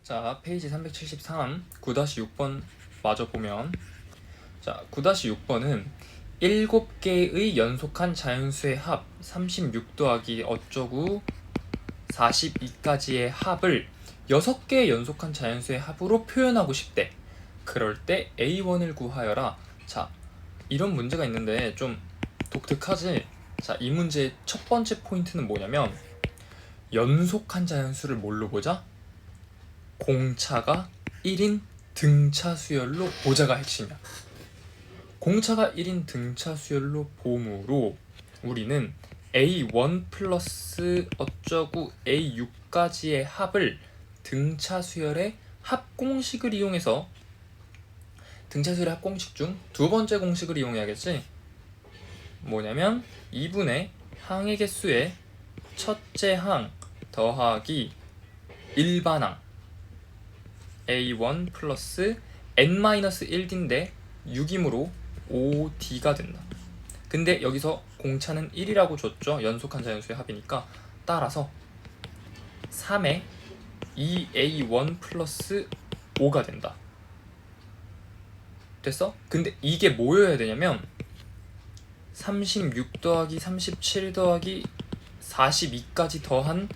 자, 페이지 373 9-6번 마저 보면, 자, 9-6번은 7개의 연속한 자연수의 합 36 더하기 어쩌구 42까지의 합을 6개의 연속한 자연수의 합으로 표현하고 싶대. 그럴 때 A1을 구하여라. 자, 이런 문제가 있는데 좀 독특하지? 자, 이 문제의 첫 번째 포인트는 뭐냐면, 연속한 자연수를 뭘로 보자? 공차가 1인 등차 수열로 보자가 핵심이야. 공차가 1인 등차 수열로 봄으로 우리는 A1 플러스 어쩌구 A6까지의 합을 등차 수열의 합공식을 이용해서, 등차 수열의 합공식 중 두 번째 공식을 이용해야겠지? 뭐냐면 2분의 항의 개수의 첫째 항 더하기 일반항 A1 플러스 n-1d인데 6이므로 5d가 된다. 근데 여기서 공차는 1이라고 줬죠. 연속한 자연수의 합이니까. 따라서 3의 2a1 플러스 5가 된다. 됐어? 근데 이게 뭐여야 되냐면 36 더하기 37 더하기 42까지 더한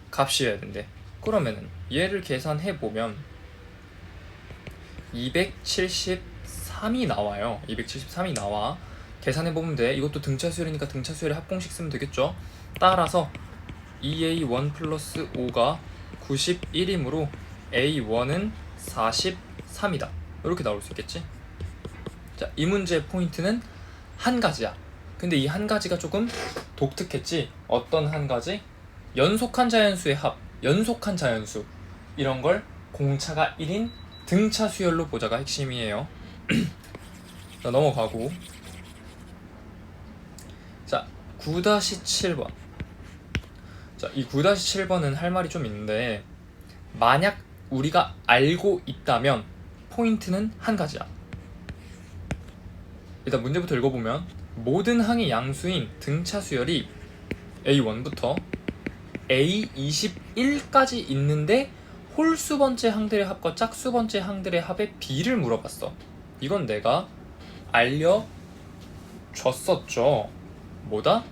값이어야 된대. 그러면은 얘를 계산해보면 273이 나와요. 273이 나와. 계산해보면 돼. 이것도 등차 수열이니까 등차 수열의 합공식 쓰면 되겠죠. 따라서 2a1 플러스 5가 91이므로 a1은 43이다. 이렇게 나올 수 있겠지. 자, 이 문제의 포인트는 한 가지야. 근데 이 한 가지가 조금 독특했지. 어떤 한 가지? 연속한 자연수의 합, 연속한 자연수, 이런 걸 공차가 1인 등차 수열로 보자가 핵심이에요. 자, 넘어가고, 자, 9-7번. 자, 이 9-7번은 할 말이 좀 있는데, 만약 우리가 알고 있다면 포인트는 한 가지야. 일단 문제부터 읽어보면, 모든 항의 양수인 등차 수열이 A1부터 A21까지 있는데 홀수 번째 항들의 합과 짝수 번째 항들의 합의 비를 물어봤어. 이건 내가 알려줬었죠. 뭐다?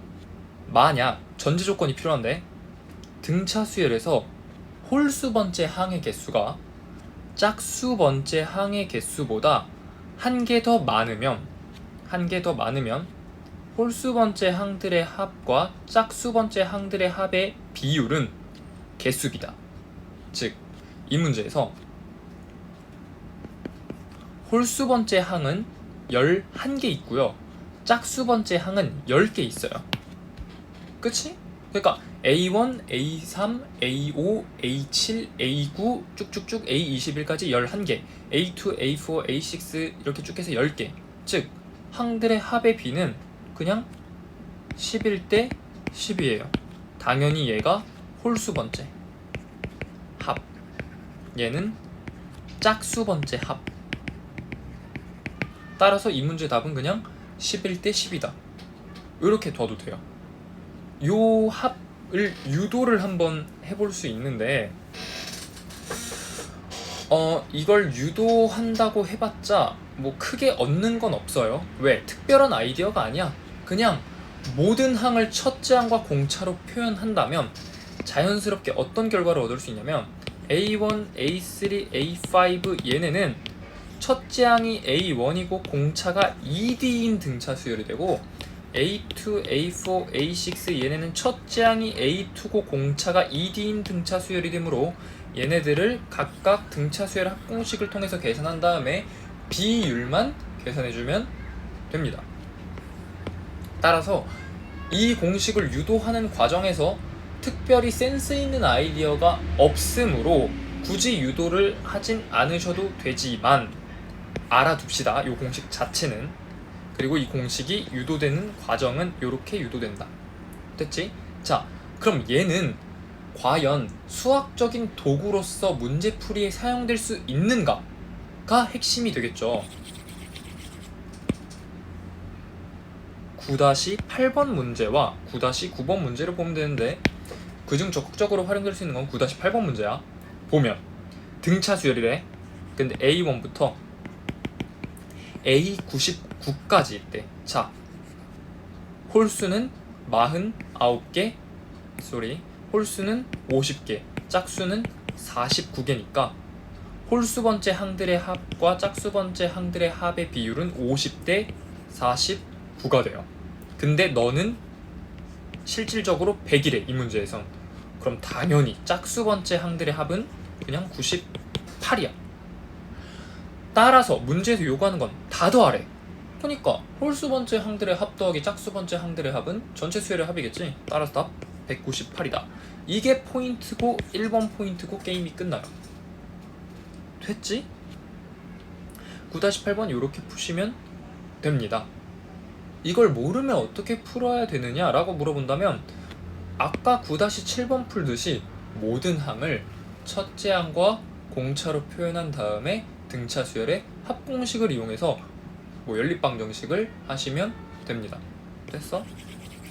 만약 전제 조건이 필요한데, 등차 수열에서 홀수 번째 항의 개수가 짝수 번째 항의 개수보다 한 개 더 많으면 홀수 번째 항들의 합과 짝수 번째 항들의 합의 비율은 개수비다. 즉, 이 문제에서 홀수 번째 항은 11개 있고요. 짝수 번째 항은 10개 있어요. 그치? 그러니까 A1, A3, A5, A7, A9 쭉쭉쭉 A21까지 11개, A2, A4, A6 이렇게 쭉 해서 10개. 즉, 항들의 합의 비는 그냥 11대 10이에요. 당연히 얘가 홀수 번째 합, 얘는 짝수 번째 합. 따라서 이 문제 답은 그냥 11대 10이다. 이렇게 둬도 돼요. 요 합을 유도를 한번 해볼 수 있는데, 이걸 유도한다고 해봤자 뭐 크게 얻는 건 없어요. 왜? 특별한 아이디어가 아니야. 그냥 모든 항을 첫째 항과 공차로 표현한다면 자연스럽게 어떤 결과를 얻을 수 있냐면, A1, A3, A5 얘네는 첫째 항이 A1이고 공차가 2D인 등차 수열이 되고, A2, A4, A6 얘네는 첫째 항이 A2고 공차가 2D인 등차 수열이 되므로 얘네들을 각각 등차 수열 합공식을 통해서 계산한 다음에 비율만 계산해주면 됩니다. 따라서 이 공식을 유도하는 과정에서 특별히 센스 있는 아이디어가 없으므로 굳이 유도를 하진 않으셔도 되지만 알아둡시다. 이 공식 자체는. 그리고 이 공식이 유도되는 과정은 이렇게 유도된다. 됐지? 자, 그럼 얘는 과연 수학적인 도구로서 문제풀이에 사용될 수 있는가가 핵심이 되겠죠. 9-8번 문제와 9-9번 문제를 보면 되는데, 그중 적극적으로 활용될 수 있는 건 9-8번 문제야. 보면 등차 수열이래. 근데 A1부터 A99까지 있대. 자, 홀수는 49개, 홀수는 50개, 짝수는 49개니까 홀수 번째 항들의 합과 짝수 번째 항들의 합의 비율은 50대 49가 돼요. 근데 너는 실질적으로 100이래, 이 문제에선. 그럼 당연히 짝수 번째 항들의 합은 그냥 98이야. 따라서 문제에서 요구하는 건 다 더하래. 그러니까 홀수 번째 항들의 합 더하기 짝수 번째 항들의 합은 전체 수열의 합이겠지. 따라서 답 198이다. 이게 포인트고 1번 포인트고 게임이 끝나요. 됐지? 9-8번 이렇게 푸시면 됩니다. 이걸 모르면 어떻게 풀어야 되느냐 라고 물어본다면 아까 9-7번 풀듯이 모든 항을 첫째 항과 공차로 표현한 다음에 등차 수열의 합공식을 이용해서 뭐 연립방정식을 하시면 됩니다. 됐어?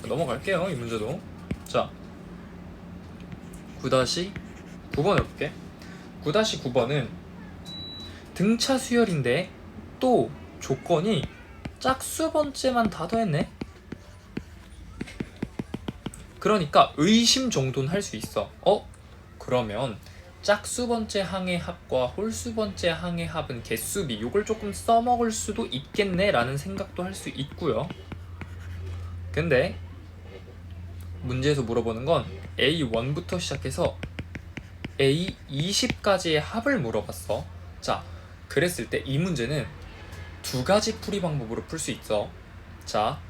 넘어갈게요, 이 문제도. 자, 9-9번을 볼게. 9-9번은 등차 수열인데 또 조건이 짝수 번째만 다 더했네. 그러니까 의심 정도는 할 수 있어. 그러면 짝수 번째 항의 합과 홀수 번째 항의 합은 개수비, 요걸 조금 써먹을 수도 있겠네 라는 생각도 할 수 있고요. 근데 문제에서 물어보는 건 A1부터 시작해서 A20까지의 합을 물어봤어. 자, 그랬을 때 이 문제는 두 가지 풀이 방법으로 풀 수 있어. 자,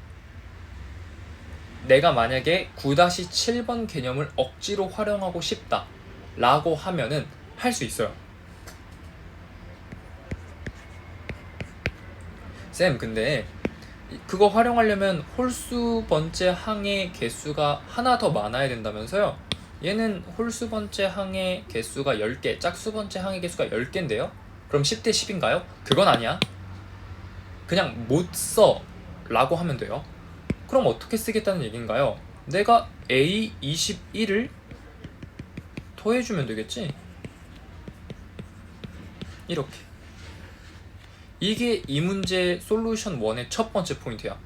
내가 만약에 9-7번 개념을 억지로 활용하고 싶다 라고 하면은 할 수 있어요. 쌤, 근데 그거 활용하려면 홀수 번째 항의 개수가 하나 더 많아야 된다면서요? 얘는 홀수 번째 항의 개수가 10개, 짝수 번째 항의 개수가 10개인데요? 그럼 10대 10인가요? 그건 아니야. 그냥 못 써 라고 하면 돼요. 그럼 어떻게 쓰겠다는 얘기인가요? 내가 A21을 더해주면 되겠지? 이렇게. 이게 이 문제 솔루션 1의 첫 번째 포인트야.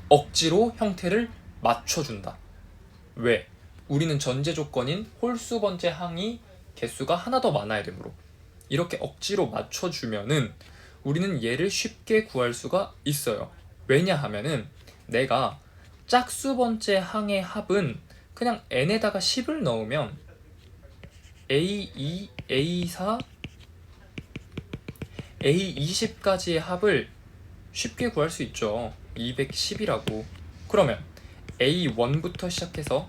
억지로 형태를 맞춰준다. 왜? 우리는 전제 조건인 홀수 번째 항이 개수가 하나 더 많아야 되므로 이렇게 억지로 맞춰주면은 우리는 얘를 쉽게 구할 수가 있어요. 왜냐하면은 내가 짝수 번째 항의 합은 그냥 n에다가 10을 넣으면 A2, A4, A20까지의 합을 쉽게 구할 수 있죠. 210이라고. 그러면 A1부터 시작해서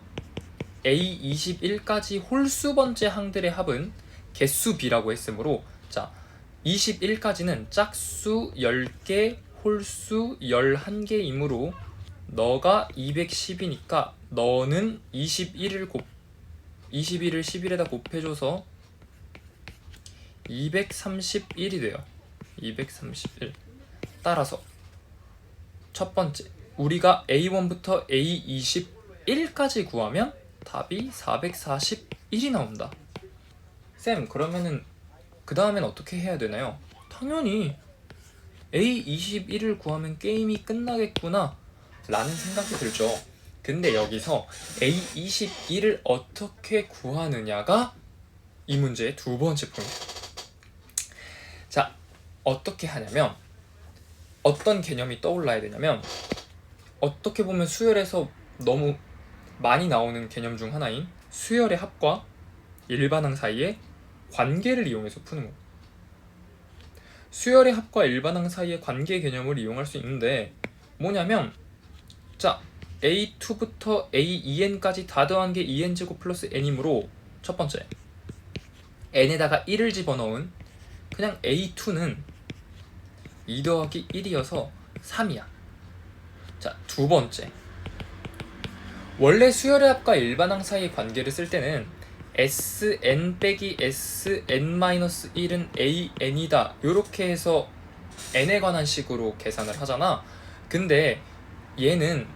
A21까지 홀수 번째 항들의 합은 개수 B라고 했으므로, 자, 21까지는 짝수 10개, 홀수 11개이므로 너가 210이니까 너는 21을 11에다 곱해줘서 231이 돼요. 231. 따라서 첫 번째, 우리가 A1부터 A21까지 구하면 답이 441이 나온다. 쌤, 그러면은 그 다음엔 어떻게 해야 되나요? 당연히 A21을 구하면 게임이 끝나겠구나 라는 생각이 들죠. 근데 여기서 A21을 어떻게 구하느냐가 이 문제의 두 번째 포인트. 자, 어떻게 하냐면 어떤 개념이 떠올라야 되냐면, 어떻게 보면 수열에서 너무 많이 나오는 개념 중 하나인 수열의 합과 일반항 사이의 관계를 이용해서 푸는 거. 수열의 합과 일반항 사이의 관계 개념을 이용할 수 있는데 뭐냐면, 자, A2부터 A2n까지 다 더한 게 2n제곱 플러스 n이므로 첫 번째, n에다가 1을 집어넣은 그냥 A2는 2 더하기 1이어서 3이야. 자, 두 번째, 원래 수열의 합과 일반항 사이의 관계를 쓸 때는 Sn 빼기 Sn-1은 AN이다 요렇게 해서 n에 관한 식으로 계산을 하잖아. 근데 얘는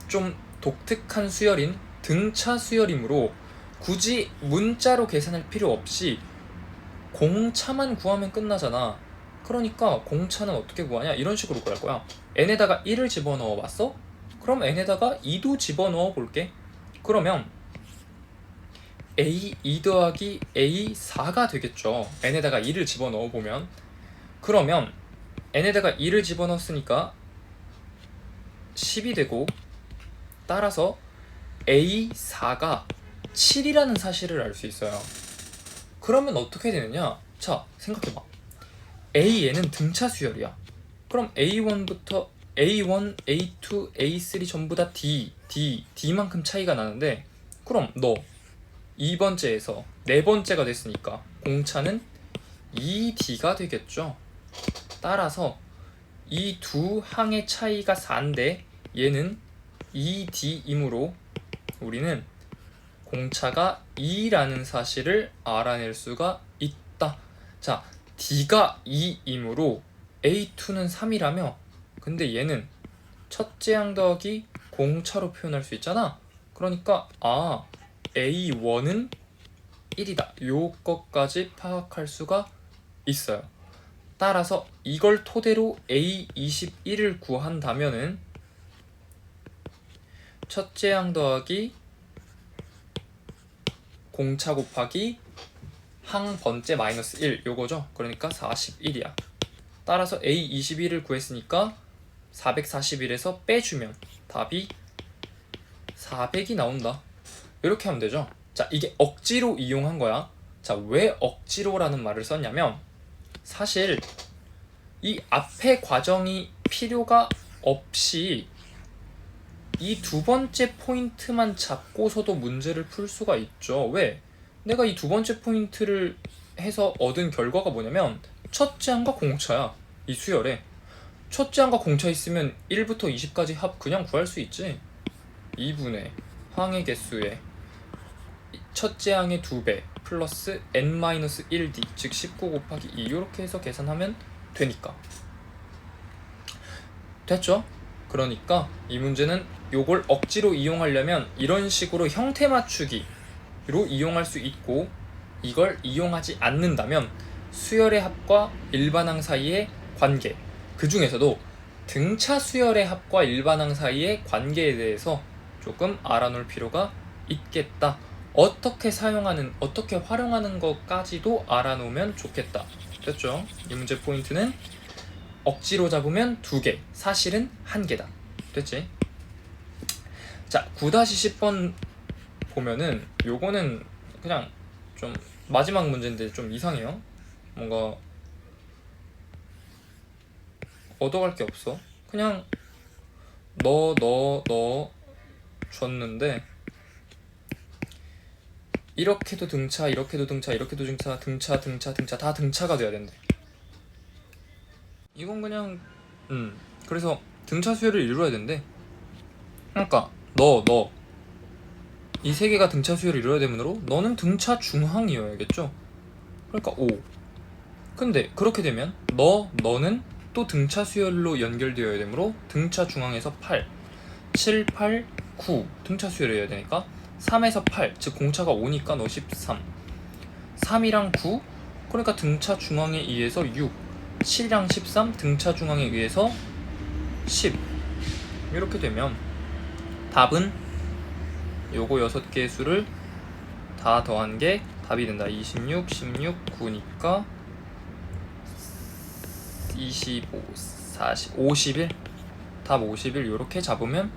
좀 독특한 수열인 등차 수열이므로 굳이 문자로 계산할 필요 없이 공차만 구하면 끝나잖아. 그러니까 공차는 어떻게 구하냐? 이런 식으로 구할 거야. n에다가 1을 집어넣어 봤어? 그럼 n에다가 2도 집어넣어 볼게. 그러면 a2 더하기 a4가 되겠죠. n에다가 2를 집어넣어 보면. 그러면 n에다가 2를 집어넣었으니까 10이 되고, 따라서 a4가 7이라는 사실을 알 수 있어요. 그러면 어떻게 되느냐? 자, 생각해봐. a에는 등차 수열이야. 그럼 a1부터 a1, a2, a3 전부 다 d만큼 차이가 나는데, 그럼 너 2번째에서 4번째가 됐으니까 공차는 2d가 되겠죠. 따라서 이 두 항의 차이가 4인데 얘는 2d이므로 우리는 공차가 2라는 사실을 알아낼 수가 있다. 자, d가 2이므로 a2는 3이라며, 근데 얘는 첫째 항 더하기 공차로 표현할 수 있잖아. 그러니까 a1은 1이다. 요것까지 파악할 수가 있어요. 따라서 이걸 토대로 a21을 구한다면은 첫째 항 더하기 공차 곱하기 항 번째 마이너스 1 요거죠. 그러니까 41이야. 따라서 a21을 구했으니까 441에서 빼주면 답이 400이 나온다. 이렇게 하면 되죠. 자, 이게 억지로 이용한 거야. 자, 왜 억지로라는 말을 썼냐면, 사실 이 앞에 과정이 필요가 없이 이 두 번째 포인트만 잡고서도 문제를 풀 수가 있죠. 왜? 내가 이 두 번째 포인트를 해서 얻은 결과가 뭐냐면 첫째 항과 공차야. 이 수열에 첫째 항과 공차 있으면 1부터 20까지 합 그냥 구할 수 있지. 2분의 항의 개수에 첫째 항의 2배 플러스 n-1d 즉 19 곱하기 2 이렇게 해서 계산하면 되니까. 됐죠? 그러니까 이 문제는 요걸 억지로 이용하려면 이런 식으로 형태 맞추기로 이용할 수 있고, 이걸 이용하지 않는다면 수열의 합과 일반항 사이의 관계, 그 중에서도 등차 수열의 합과 일반항 사이의 관계에 대해서 조금 알아놓을 필요가 있겠다. 어떻게 사용하는, 어떻게 활용하는 것까지도 알아놓으면 좋겠다. 됐죠? 이 문제 포인트는 억지로 잡으면 2개, 사실은 1개다. 됐지? 자, 9-10번 보면은 요거는 그냥 좀 마지막 문제인데 좀 이상해요. 뭔가 얻어갈 게 없어. 그냥 너 줬는데 이렇게도 등차, 이렇게도 등차, 이렇게도 등차 다 등차가 돼야 된대. 이건 그냥 그래서 등차 수열을 이루어야 된대. 그러니까 이 세 개가 등차 수열을 이루어야 되므로 너는 등차 중항이어야겠죠. 그러니까 5. 근데 그렇게 되면 너는 또 등차 수열로 연결되어야 되므로 등차 중항에서 8, 7, 8, 9 등차 수열이어야 되니까 3에서 8, 즉 공차가 5니까 너 13, 3이랑 9 그러니까 등차 중항에 의해서 6, 7이랑 13 등차 중항에 의해서 10. 이렇게 되면 답은 요거 6개의 수를 다 더한 게 답이 된다. 26, 16, 9니까 25, 40, 51. 답 51 요렇게 잡으면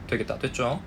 되겠다. 됐죠?